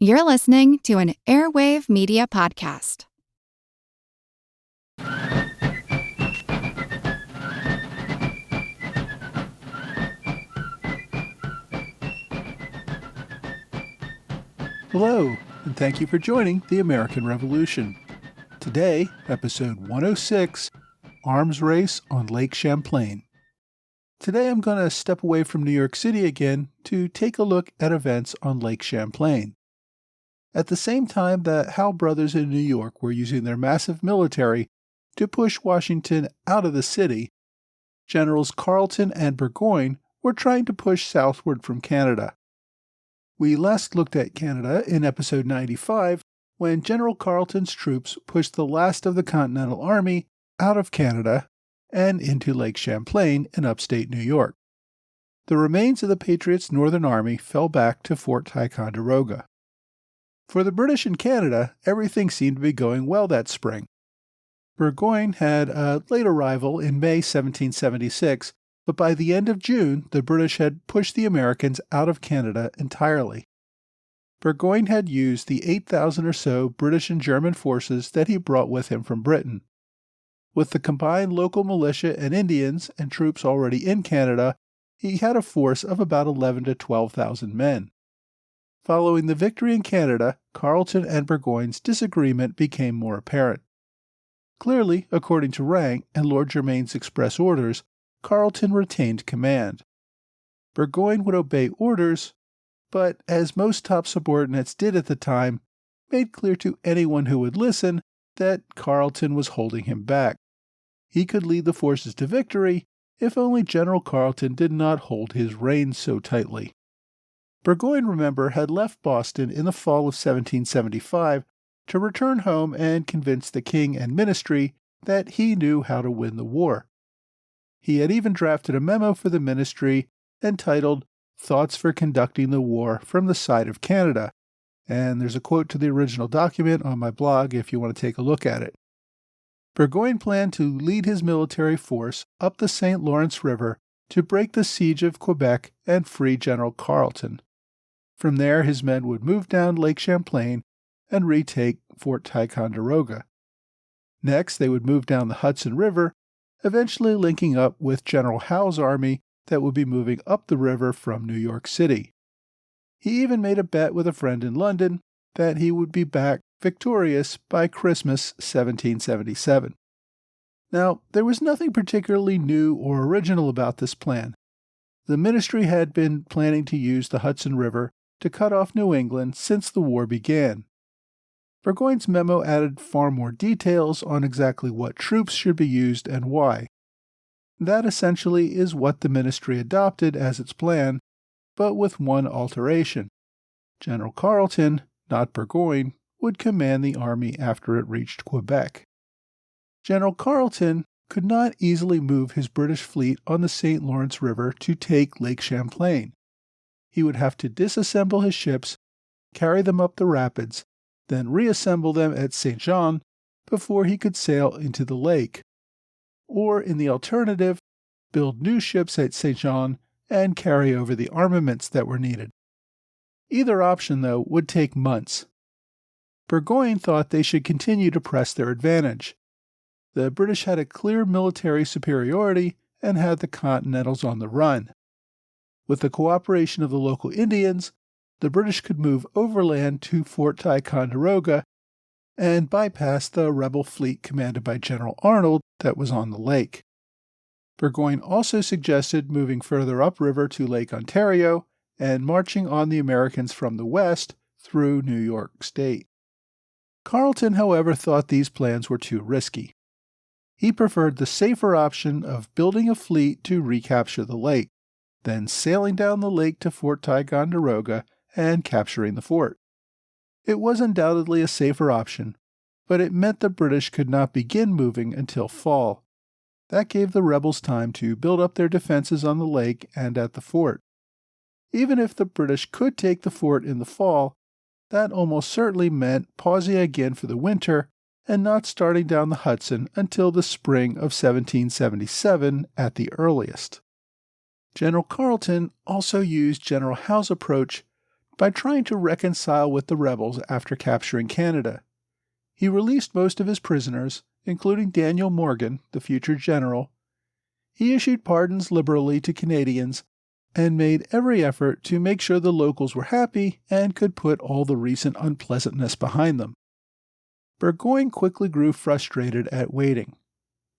You're listening to an Airwave Media Podcast. Hello, and thank you for joining the American Revolution. Today, episode 106, Arms Race on Lake Champlain. Today I'm going to step away from New York City again to take a look at events on Lake Champlain. At the same time that Howe brothers in New York were using their massive military to push Washington out of the city, Generals Carleton and Burgoyne were trying to push southward from Canada. We last looked at Canada in episode 95 when General Carleton's troops pushed the last of the Continental Army out of Canada and into Lake Champlain in upstate New York. The remains of the Patriots' Northern Army fell back to Fort Ticonderoga. For the British in Canada, everything seemed to be going well that spring. Burgoyne had a late arrival in May 1776, but by the end of June, the British had pushed the Americans out of Canada entirely. Burgoyne had used the 8,000 or so British and German forces that he brought with him from Britain. With the combined local militia and Indians and troops already in Canada, he had a force of about 11,000 to 12,000 men. Following the victory in Canada, Carleton and Burgoyne's disagreement became more apparent. Clearly, according to rank and Lord Germain's express orders, Carleton retained command. Burgoyne would obey orders, but, as most top subordinates did at the time, made clear to anyone who would listen that Carleton was holding him back. He could lead the forces to victory if only General Carleton did not hold his reins so tightly. Burgoyne, remember, had left Boston in the fall of 1775 to return home and convince the king and ministry that he knew how to win the war. He had even drafted a memo for the ministry entitled Thoughts for Conducting the War from the Side of Canada, and there's a quote to the original document on my blog if you want to take a look at it. Burgoyne planned to lead his military force up the St. Lawrence River to break the siege of Quebec and free General Carleton. From there, his men would move down Lake Champlain and retake Fort Ticonderoga. Next, they would move down the Hudson River, eventually linking up with General Howe's army that would be moving up the river from New York City. He even made a bet with a friend in London that he would be back victorious by Christmas 1777. Now, there was nothing particularly new or original about this plan. The ministry had been planning to use the Hudson River to cut off New England since the war began. Burgoyne's memo added far more details on exactly what troops should be used and why. That essentially is what the ministry adopted as its plan, but with one alteration. General Carleton, not Burgoyne, would command the army after it reached Quebec. General Carleton could not easily move his British fleet on the St. Lawrence River to take Lake Champlain. He would have to disassemble his ships, carry them up the rapids, then reassemble them at St. Jean before he could sail into the lake. Or, in the alternative, build new ships at St. Jean and carry over the armaments that were needed. Either option, though, would take months. Burgoyne thought they should continue to press their advantage. The British had a clear military superiority and had the Continentals on the run. With the cooperation of the local Indians, the British could move overland to Fort Ticonderoga and bypass the rebel fleet commanded by General Arnold that was on the lake. Burgoyne also suggested moving further upriver to Lake Ontario and marching on the Americans from the west through New York State. Carleton, however, thought these plans were too risky. He preferred the safer option of building a fleet to recapture the lake, then sailing down the lake to Fort Ticonderoga and capturing the fort. It was undoubtedly a safer option, but it meant the British could not begin moving until fall. That gave the rebels time to build up their defenses on the lake and at the fort. Even if the British could take the fort in the fall, that almost certainly meant pausing again for the winter and not starting down the Hudson until the spring of 1777 at the earliest. General Carleton also used General Howe's approach by trying to reconcile with the rebels after capturing Canada. He released most of his prisoners, including Daniel Morgan, the future general. He issued pardons liberally to Canadians and made every effort to make sure the locals were happy and could put all the recent unpleasantness behind them. Burgoyne quickly grew frustrated at waiting.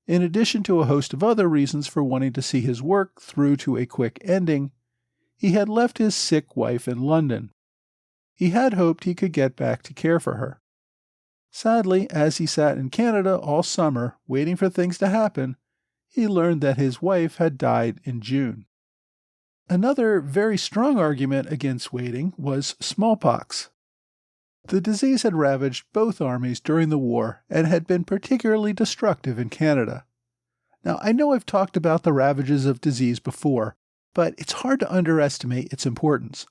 In addition to a host of other reasons for wanting to see his work through to a quick ending, he had left his sick wife in London. He had hoped he could get back to care for her. Sadly, as he sat in Canada all summer waiting for things to happen, he learned that his wife had died in June. Another very strong argument against waiting was smallpox. The disease had ravaged both armies during the war and had been particularly destructive in Canada. Now, I know I've talked about the ravages of disease before, but it's hard to underestimate its importance.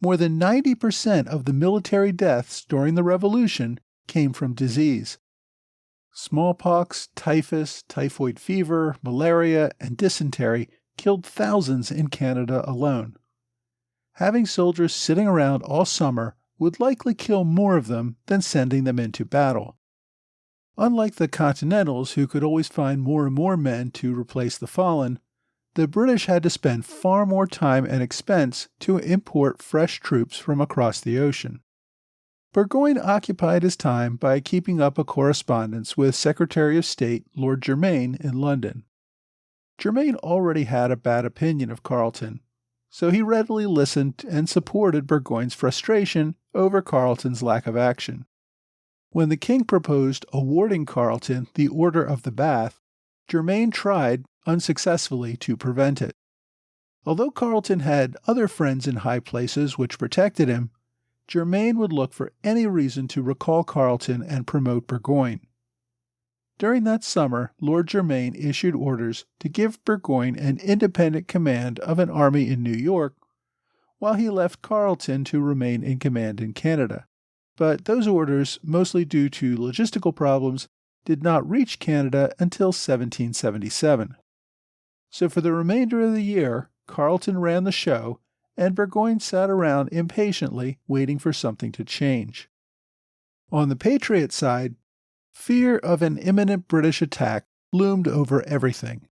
More than 90% of the military deaths during the Revolution came from disease. Smallpox, typhus, typhoid fever, malaria, and dysentery killed thousands in Canada alone. Having soldiers sitting around all summer would likely kill more of them than sending them into battle. Unlike the Continentals, who could always find more and more men to replace the fallen, the British had to spend far more time and expense to import fresh troops from across the ocean. Burgoyne occupied his time by keeping up a correspondence with Secretary of State Lord Germain in London. Germain already had a bad opinion of Carleton, so he readily listened and supported Burgoyne's frustration over Carleton's lack of action. When the king proposed awarding Carleton the Order of the Bath, Germain tried, unsuccessfully, to prevent it. Although Carleton had other friends in high places which protected him, Germain would look for any reason to recall Carleton and promote Burgoyne. During that summer, Lord Germain issued orders to give Burgoyne an independent command of an army in New York, while he left Carleton to remain in command in Canada. But those orders, mostly due to logistical problems, did not reach Canada until 1777. So for the remainder of the year, Carleton ran the show, and Burgoyne sat around impatiently waiting for something to change. On the Patriot side, fear of an imminent British attack loomed over everything.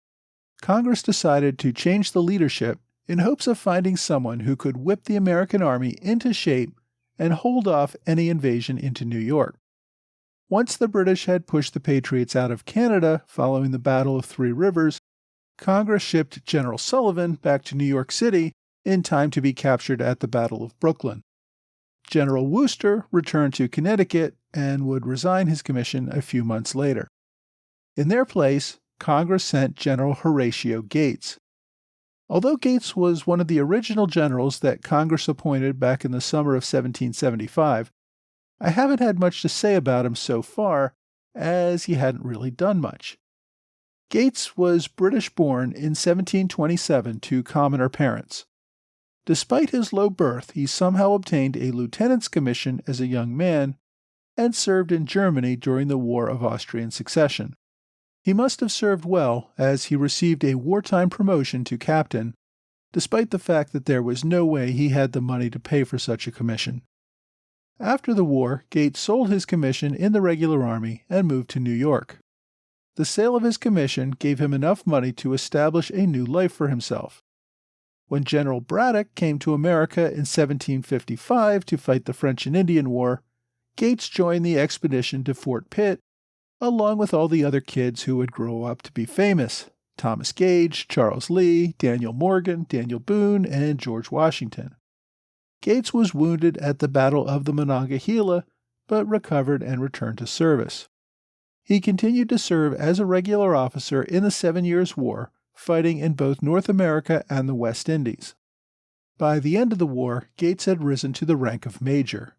Congress decided to change the leadership in hopes of finding someone who could whip the American army into shape and hold off any invasion into New York. Once the British had pushed the Patriots out of Canada following the Battle of Three Rivers, Congress shipped General Sullivan back to New York City in time to be captured at the Battle of Brooklyn. General Wooster returned to Connecticut and would resign his commission a few months later. In their place, Congress sent General Horatio Gates. Although Gates was one of the original generals that Congress appointed back in the summer of 1775, I haven't had much to say about him so far, as he hadn't really done much. Gates was British-born in 1727 to commoner parents. Despite his low birth, he somehow obtained a lieutenant's commission as a young man and served in Germany during the War of Austrian Succession. He must have served well, as he received a wartime promotion to captain, despite the fact that there was no way he had the money to pay for such a commission. After the war, Gates sold his commission in the regular army and moved to New York. The sale of his commission gave him enough money to establish a new life for himself. When General Braddock came to America in 1755 to fight the French and Indian War, Gates joined the expedition to Fort Pitt, along with all the other kids who would grow up to be famous: Thomas Gage, Charles Lee, Daniel Morgan, Daniel Boone, and George Washington. Gates was wounded at the Battle of the Monongahela, but recovered and returned to service. He continued to serve as a regular officer in the 7 Years' War, fighting in both North America and the West Indies. By the end of the war, Gates had risen to the rank of major.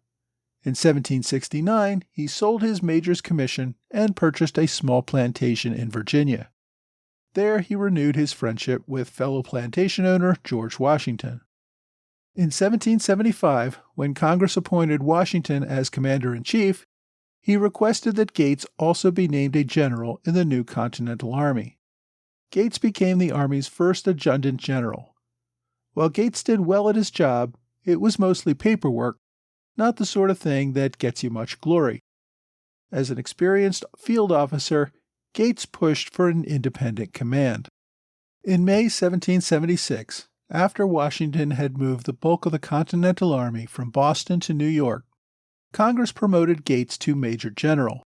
In 1769, he sold his major's commission and purchased a small plantation in Virginia. There he renewed his friendship with fellow plantation owner George Washington. In 1775, when Congress appointed Washington as commander-in-chief, he requested that Gates also be named a general in the new Continental Army. Gates became the Army's first adjutant general. While Gates did well at his job, it was mostly paperwork, not the sort of thing that gets you much glory. As an experienced field officer, Gates pushed for an independent command. In May 1776, after Washington had moved the bulk of the Continental Army from Boston to New York, Congress promoted Gates to Major General,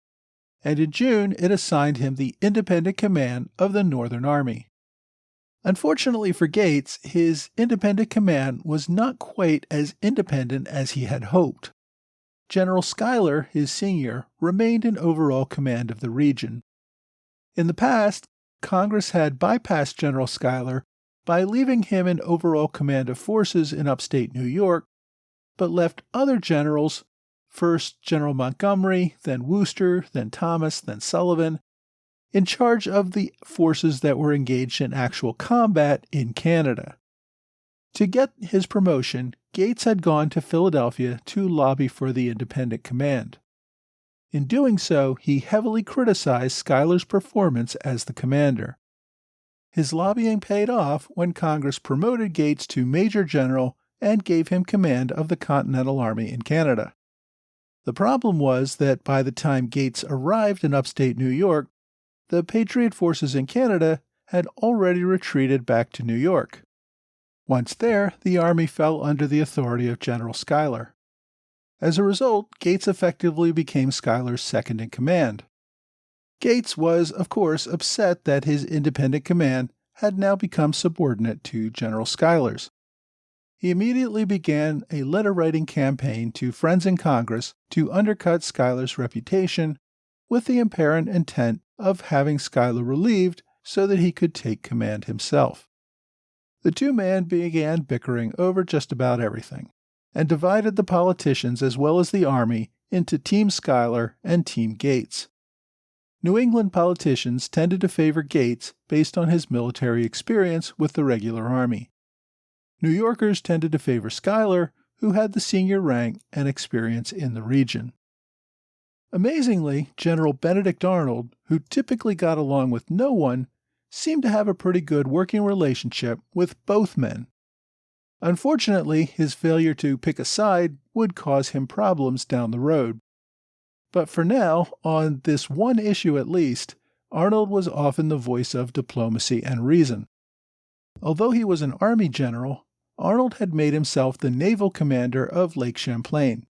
and in June it assigned him the independent command of the Northern Army. Unfortunately for Gates, his independent command was not quite as independent as he had hoped. General Schuyler, his senior, remained in overall command of the region. In the past, Congress had bypassed General Schuyler by leaving him in overall command of forces in upstate New York, but left other generals, first General Montgomery, then Wooster, then Thomas, then Sullivan, in charge of the forces that were engaged in actual combat in Canada. To get his promotion, Gates had gone to Philadelphia to lobby for the independent command. In doing so, he heavily criticized Schuyler's performance as the commander. His lobbying paid off when Congress promoted Gates to Major General and gave him command of the Continental Army in Canada. The problem was that by the time Gates arrived in upstate New York, the Patriot forces in Canada had already retreated back to New York. Once there, the army fell under the authority of General Schuyler. As a result, Gates effectively became Schuyler's second-in-command. Gates was, of course, upset that his independent command had now become subordinate to General Schuyler's. He immediately began a letter-writing campaign to friends in Congress to undercut Schuyler's reputation with the apparent intent of having Schuyler relieved so that he could take command himself. The two men began bickering over just about everything, and divided the politicians as well as the army into Team Schuyler and Team Gates. New England politicians tended to favor Gates based on his military experience with the regular army. New Yorkers tended to favor Schuyler, who had the senior rank and experience in the region. Amazingly, General Benedict Arnold, who typically got along with no one, seemed to have a pretty good working relationship with both men. Unfortunately, his failure to pick a side would cause him problems down the road. But for now, on this one issue at least, Arnold was often the voice of diplomacy and reason. Although he was an army general, Arnold had made himself the naval commander of Lake Champlain.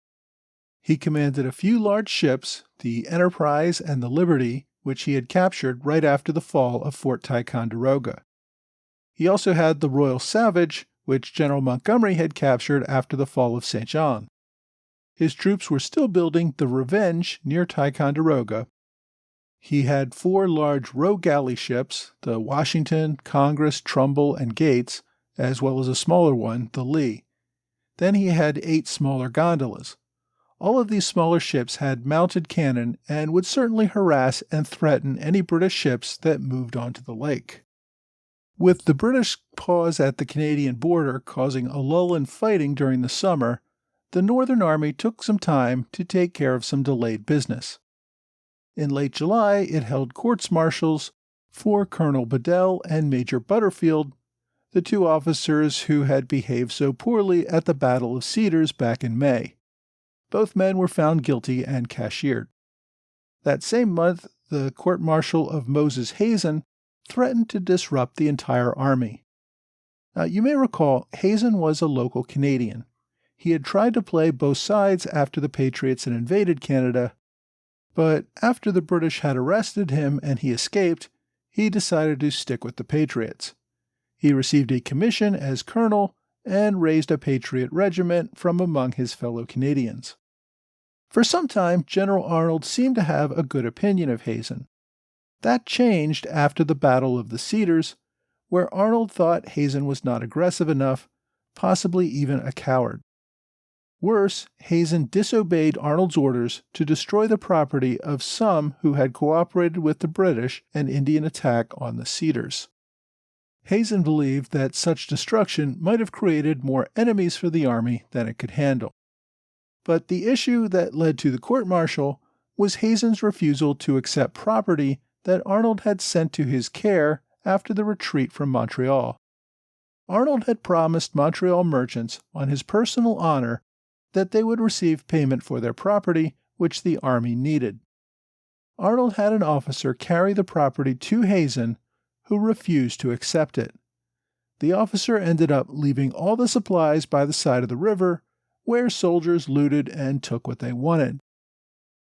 He commanded a few large ships, the Enterprise and the Liberty, which he had captured right after the fall of Fort Ticonderoga. He also had the Royal Savage, which General Montgomery had captured after the fall of St. John. His troops were still building the Revenge near Ticonderoga. He had 4 large row galley ships, the Washington, Congress, Trumbull, and Gates, as well as a smaller one, the Lee. Then he had 8 smaller gondolas. All of these smaller ships had mounted cannon and would certainly harass and threaten any British ships that moved onto the lake. With the British pause at the Canadian border causing a lull in fighting during the summer, the Northern Army took some time to take care of some delayed business. In late July, it held courts-martials for Colonel Bedell and Major Butterfield, the 2 officers who had behaved so poorly at the Battle of Cedars back in May. Both men were found guilty and cashiered. That same month, the court-martial of Moses Hazen threatened to disrupt the entire army. Now, you may recall, Hazen was a local Canadian. He had tried to play both sides after the Patriots had invaded Canada, but after the British had arrested him and he escaped, he decided to stick with the Patriots. He received a commission as colonel and raised a Patriot regiment from among his fellow Canadians. For some time, General Arnold seemed to have a good opinion of Hazen. That changed after the Battle of the Cedars, where Arnold thought Hazen was not aggressive enough, possibly even a coward. Worse, Hazen disobeyed Arnold's orders to destroy the property of some who had cooperated with the British and Indian attack on the Cedars. Hazen believed that such destruction might have created more enemies for the army than it could handle. But the issue that led to the court-martial was Hazen's refusal to accept property that Arnold had sent to his care after the retreat from Montreal. Arnold had promised Montreal merchants on his personal honor that they would receive payment for their property, which the army needed. Arnold had an officer carry the property to Hazen, who refused to accept it. The officer ended up leaving all the supplies by the side of the river, where soldiers looted and took what they wanted.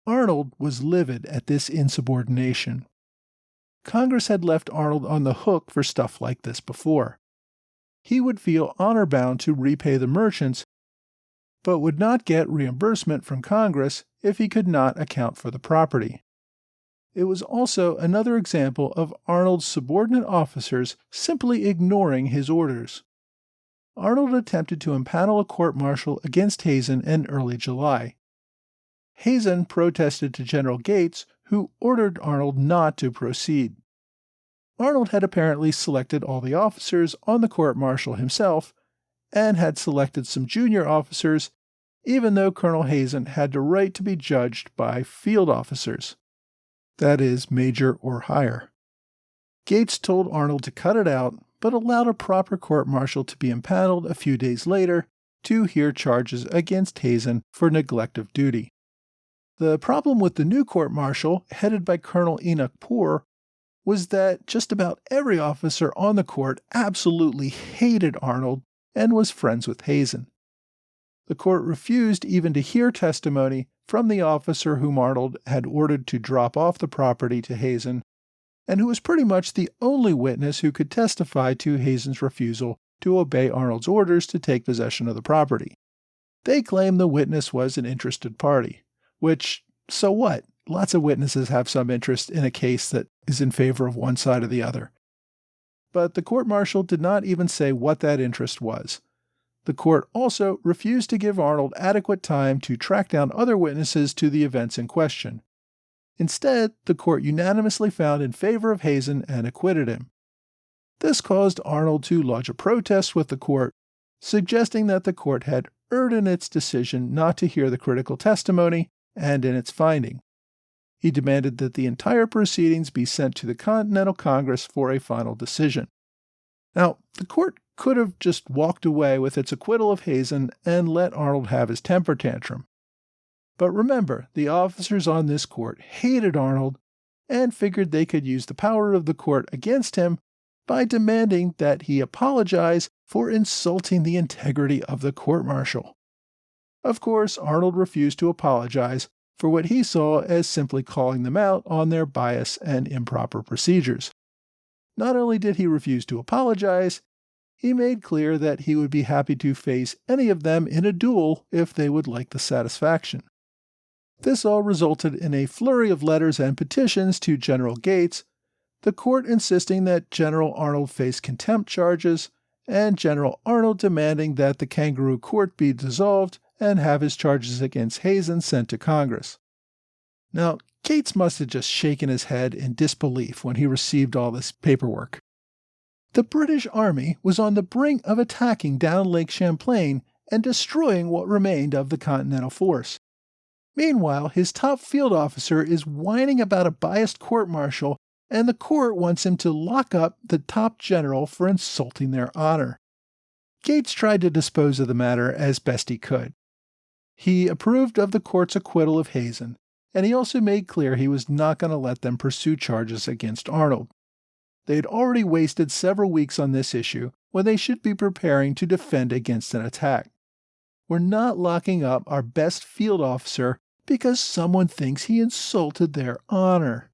Arnold was livid at this insubordination. Congress had left Arnold on the hook for stuff like this before. He would feel honor-bound to repay the merchants, but would not get reimbursement from Congress if he could not account for the property. It was also another example of Arnold's subordinate officers simply ignoring his orders. Arnold attempted to impanel a court-martial against Hazen in early July. Hazen protested to General Gates, who ordered Arnold not to proceed. Arnold had apparently selected all the officers on the court-martial himself, and had selected some junior officers, even though Colonel Hazen had the right to be judged by field officers. That is, major or higher. Gates told Arnold to cut it out, but allowed a proper court-martial to be impaneled a few days later to hear charges against Hazen for neglect of duty. The problem with the new court-martial, headed by Colonel Enoch Poor, was that just about every officer on the court absolutely hated Arnold and was friends with Hazen. The court refused even to hear testimony from the officer whom Arnold had ordered to drop off the property to Hazen, and who was pretty much the only witness who could testify to Hazen's refusal to obey Arnold's orders to take possession of the property. They claimed the witness was an interested party, which, so what? Lots of witnesses have some interest in a case that is in favor of one side or the other. But the court-martial did not even say what that interest was. The court also refused to give Arnold adequate time to track down other witnesses to the events in question. Instead, the court unanimously found in favor of Hazen and acquitted him. This caused Arnold to lodge a protest with the court, suggesting that the court had erred in its decision not to hear the critical testimony and in its finding. He demanded that the entire proceedings be sent to the Continental Congress for a final decision. Now, the court could have just walked away with its acquittal of Hazen and let Arnold have his temper tantrum. But remember, the officers on this court hated Arnold and figured they could use the power of the court against him by demanding that he apologize for insulting the integrity of the court-martial. Of course, Arnold refused to apologize for what he saw as simply calling them out on their bias and improper procedures. Not only did he refuse to apologize, he made clear that he would be happy to face any of them in a duel if they would like the satisfaction. This all resulted in a flurry of letters and petitions to General Gates, the court insisting that General Arnold face contempt charges, and General Arnold demanding that the Kangaroo Court be dissolved and have his charges against Hazen sent to Congress. Now, Gates must have just shaken his head in disbelief when he received all this paperwork. The British Army was on the brink of attacking down Lake Champlain and destroying what remained of the Continental force. Meanwhile, his top field officer is whining about a biased court-martial, and the court wants him to lock up the top general for insulting their honor. Gates tried to dispose of the matter as best he could. He approved of the court's acquittal of Hazen, and he also made clear he was not going to let them pursue charges against Arnold. They had already wasted several weeks on this issue when they should be preparing to defend against an attack. We're not locking up our best field officer because someone thinks he insulted their honor.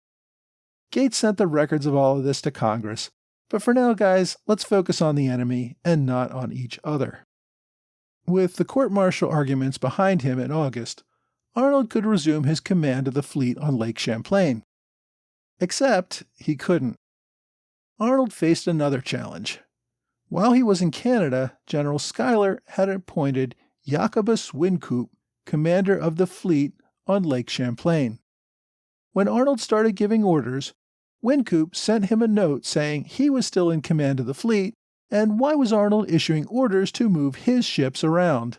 Gates sent the records of all of this to Congress, but for now, guys, let's focus on the enemy and not on each other. With the court-martial arguments behind him in August, Arnold could resume his command of the fleet on Lake Champlain. Except he couldn't. Arnold faced another challenge. While he was in Canada, Generals Schuyler had appointed Jacobus Wynkoop commander of the fleet on Lake Champlain. When Arnold started giving orders, Wynkoop sent him a note saying he was still in command of the fleet, and why was Arnold issuing orders to move his ships around?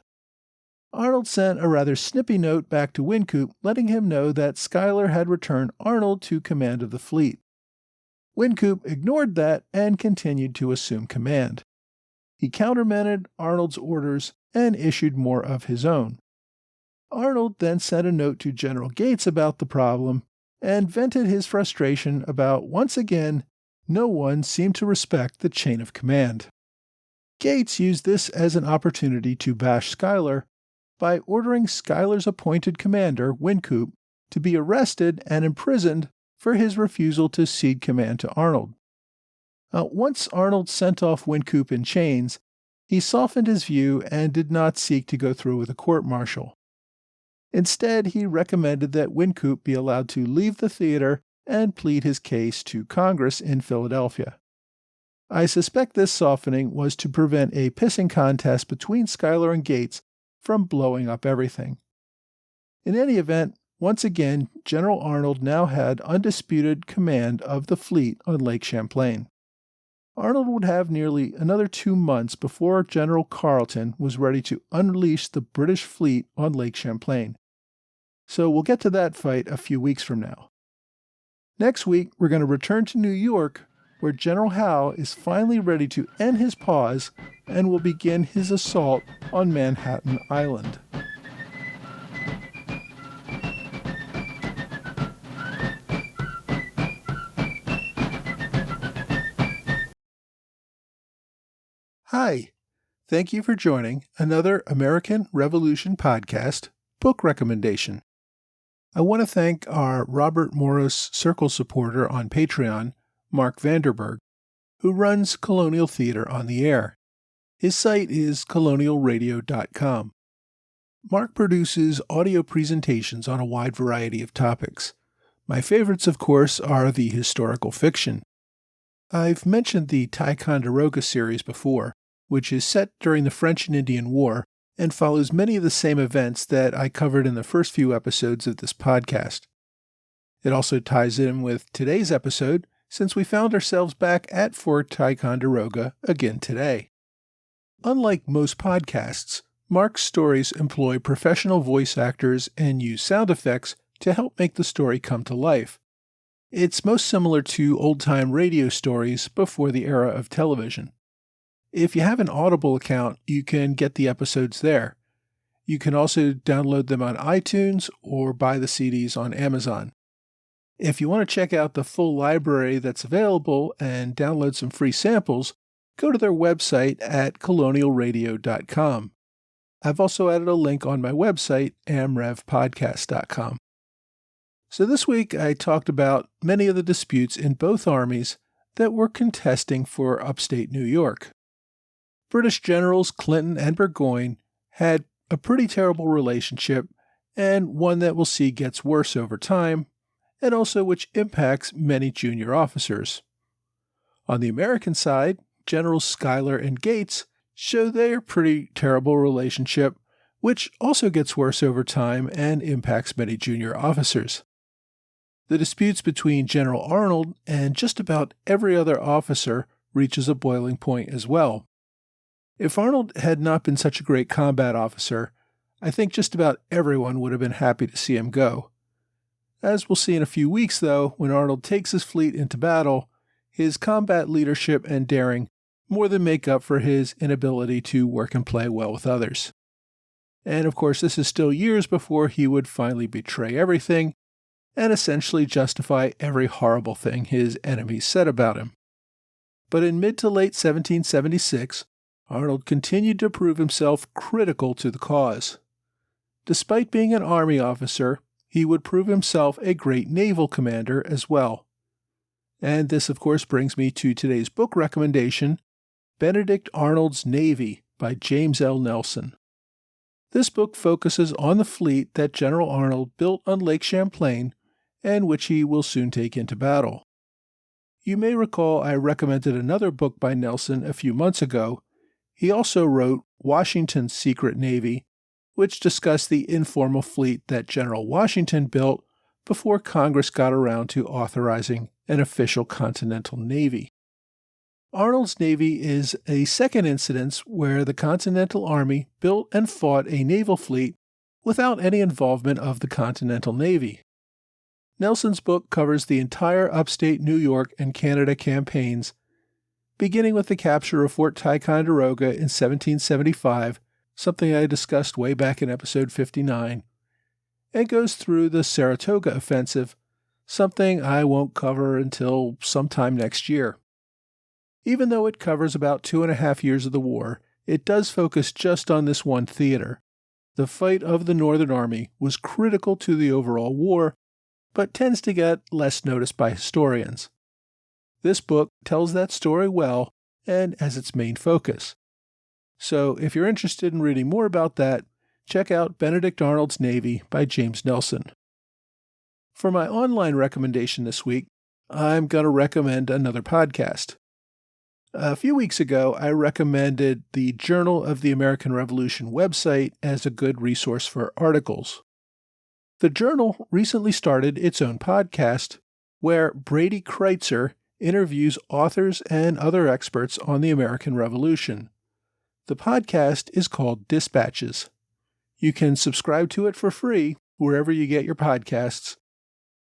Arnold sent a rather snippy note back to Wynkoop letting him know that Schuyler had returned Arnold to command of the fleet. Wynkoop ignored that and continued to assume command. He countermanded Arnold's orders and issued more of his own. Arnold then sent a note to General Gates about the problem and vented his frustration about, once again, no one seemed to respect the chain of command. Gates used this as an opportunity to bash Schuyler by ordering Schuyler's appointed commander, Wynkoop, to be arrested and imprisoned for his refusal to cede command to Arnold. Once Arnold sent off Wynkoop in chains, he softened his view and did not seek to go through with a court-martial. Instead, he recommended that Wynkoop be allowed to leave the theater and plead his case to Congress in Philadelphia. I suspect this softening was to prevent a pissing contest between Schuyler and Gates from blowing up everything. In any event, once again, General Arnold now had undisputed command of the fleet on Lake Champlain. Arnold would have nearly another 2 months before General Carleton was ready to unleash the British fleet on Lake Champlain. So we'll get to that fight a few weeks from now. Next week, we're going to return to New York, where General Howe is finally ready to end his pause and will begin his assault on Manhattan Island. Hi, thank you for joining another American Revolution podcast book recommendation. I want to thank our Robert Morris Circle supporter on Patreon, Mark Vanderberg, who runs Colonial Theater on the Air. His site is colonialradio.com. Mark produces audio presentations on a wide variety of topics. My favorites, of course, are the historical fiction. I've mentioned the Ticonderoga series before, which is set during the French and Indian War and follows many of the same events that I covered in the first few episodes of this podcast. It also ties in with today's episode, since we found ourselves back at Fort Ticonderoga again today. Unlike most podcasts, Mark's stories employ professional voice actors and use sound effects to help make the story come to life. It's most similar to old-time radio stories before the era of television. If you have an Audible account, you can get the episodes there. You can also download them on iTunes or buy the CDs on Amazon. If you want to check out the full library that's available and download some free samples, go to their website at colonialradio.com. I've also added a link on my website, amrevpodcast.com. So this week I talked about many of the disputes in both armies that were contesting for upstate New York. British generals Clinton and Burgoyne had a pretty terrible relationship, and one that we'll see gets worse over time, and also which impacts many junior officers. On the American side, Generals Schuyler and Gates show their pretty terrible relationship, which also gets worse over time and impacts many junior officers. The disputes between General Arnold and just about every other officer reaches a boiling point as well. If Arnold had not been such a great combat officer, I think just about everyone would have been happy to see him go. As we'll see in a few weeks, though, when Arnold takes his fleet into battle, his combat leadership and daring more than make up for his inability to work and play well with others. And of course, this is still years before he would finally betray everything and essentially justify every horrible thing his enemies said about him. But in mid to late 1776, Arnold continued to prove himself critical to the cause. Despite being an army officer, he would prove himself a great naval commander as well. And this, of course, brings me to today's book recommendation, Benedict Arnold's Navy by James L. Nelson. This book focuses on the fleet that General Arnold built on Lake Champlain and which he will soon take into battle. You may recall I recommended another book by Nelson a few months ago. He also wrote Washington's Secret Navy, which discussed the informal fleet that General Washington built before Congress got around to authorizing an official Continental Navy. Arnold's Navy is a second instance where the Continental Army built and fought a naval fleet without any involvement of the Continental Navy. Nelson's book covers the entire upstate New York and Canada campaigns, beginning with the capture of Fort Ticonderoga in 1775, something I discussed way back in episode 59, and goes through the Saratoga offensive, something I won't cover until sometime next year. Even though it covers about 2.5 years of the war, it does focus just on this one theater. The fight of the Northern Army was critical to the overall war, but tends to get less notice by historians. This book tells that story well and as its main focus. So if you're interested in reading more about that, check out Benedict Arnold's Navy by James Nelson. For my online recommendation this week, I'm going to recommend another podcast. A few weeks ago, I recommended the Journal of the American Revolution website as a good resource for articles. The Journal recently started its own podcast, where Brady Kreitzer interviews authors and other experts on the American Revolution. The podcast is called Dispatches. You can subscribe to it for free wherever you get your podcasts.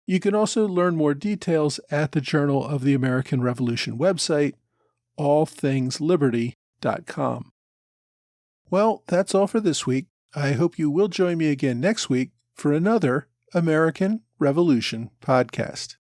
You can also learn more details at the Journal of the American Revolution website, allthingsliberty.com. Well, that's all for this week. I hope you will join me again next week for another American Revolution podcast.